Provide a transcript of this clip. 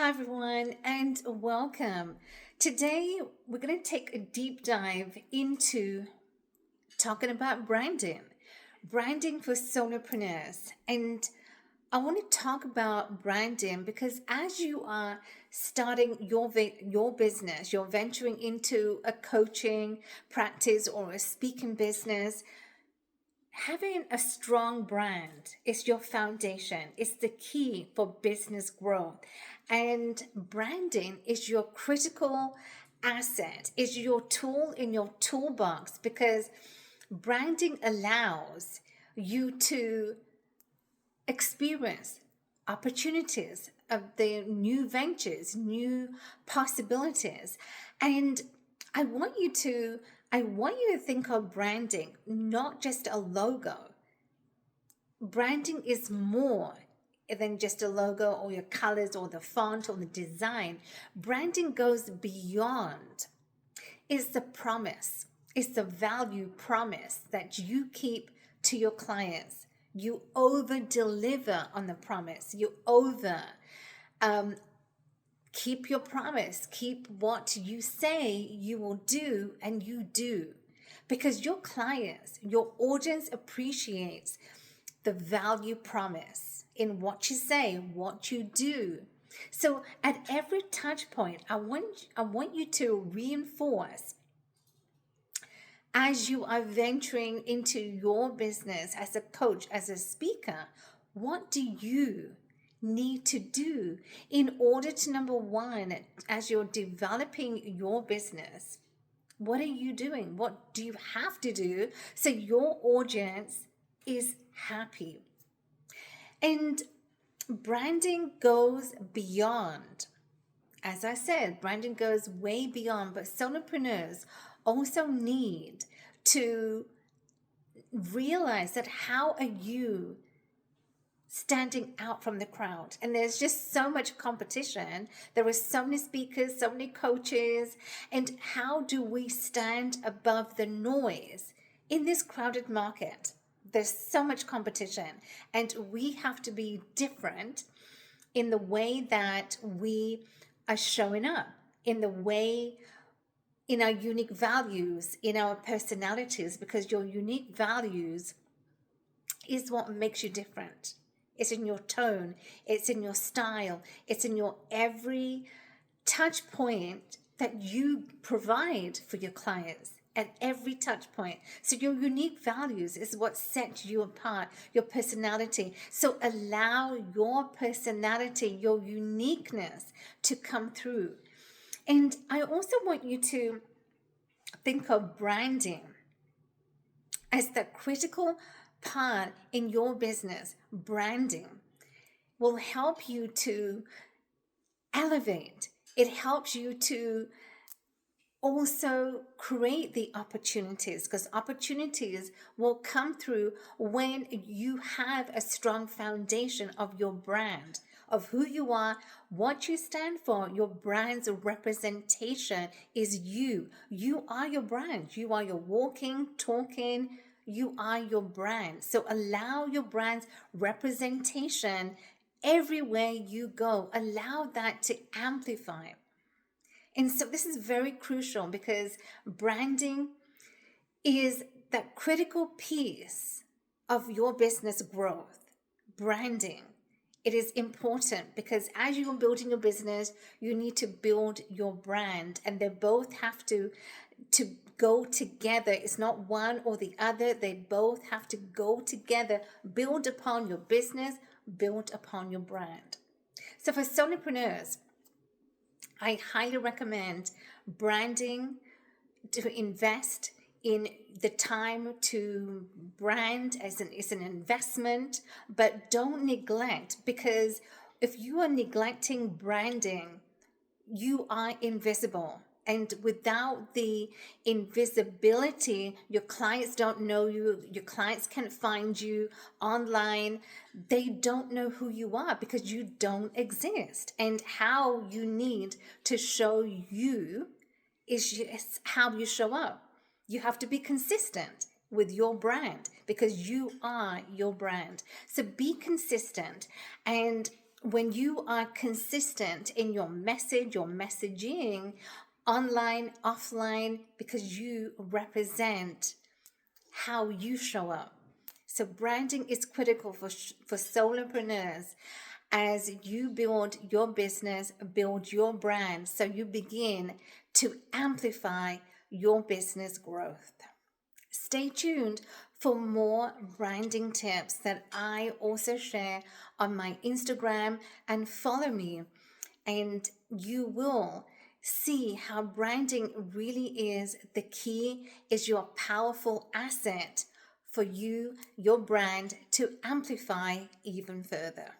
Hi, everyone, and welcome. Today, we're going to take a deep dive into talking about branding for solopreneurs. And I want to talk about branding because as you are starting your business, you're venturing into a coaching practice or a speaking business, having a strong brand is your foundation. It's the key for business growth. And branding is your critical asset, is your tool in your toolbox because branding allows you to experience opportunities of the new ventures, new possibilities. And I want you to I want you to think of branding not just a logo. Branding is more than just a logo or your colors or the font or the design. Branding goes beyond. It's the promise. It's the value promise that you keep to your clients. You over deliver on the promise. You over keep your promise. Keep what you say you will do, and you do. Because your clients, your audience appreciates the value promise in what you say, what you do. So at every touch point, I want you to reinforce as you are venturing into your business as a coach, as a speaker, what do you need to do in order to, number one, as you're developing your business, what are you doing? What do you have to do so your audience is happy? And branding goes beyond. As I said, branding goes way beyond, but solopreneurs also need to realize that how are you standing out from the crowd? And there's just so much competition. There are so many speakers, so many coaches. And how do we stand above the noise in this crowded market? There's so much competition, and we have to be different in the way that we are showing up, in the way, in our unique values, in our personalities, because your unique values is what makes you different. It's in your tone, it's in your style, it's in your every touch point that you provide for your clients at every touch point. So your unique values is what sets you apart, your personality. So allow your personality, your uniqueness to come through. And I also want you to think of branding as the critical part in your business. Branding will help you to elevate. It helps you to also create the opportunities, because opportunities will come through when you have a strong foundation of your brand, of who you are, what you stand for. Your brand's representation is you. You are your brand. You are your walking, talking. You are your brand. So allow your brand's representation everywhere you go. Allow that to amplify. And so this is very crucial because branding is that critical piece of your business growth. Branding. It is important because as you are building your business, you need to build your brand, and they both have to go together. It's not one or the other. They both have to go together. Build upon your business, build upon your brand. So for solopreneurs, I highly recommend branding, to invest in the time to brand as an investment, but don't neglect, because if you are neglecting branding, you are invisible. And without the invisibility, your clients don't know you. Your clients can't find you online. They don't know who you are because you don't exist. And how you need to show you is how you show up. You have to be consistent with your brand because you are your brand. So be consistent and when you are consistent in your message, your messaging, online, offline, because you represent how you show up. So branding is critical for solopreneurs as you build your business, build your brand, so you begin to amplify your business growth. Stay tuned for more branding tips that I also share on my Instagram, and follow me, and you will see how branding really is the key, is your powerful asset for you, your brand to amplify even further.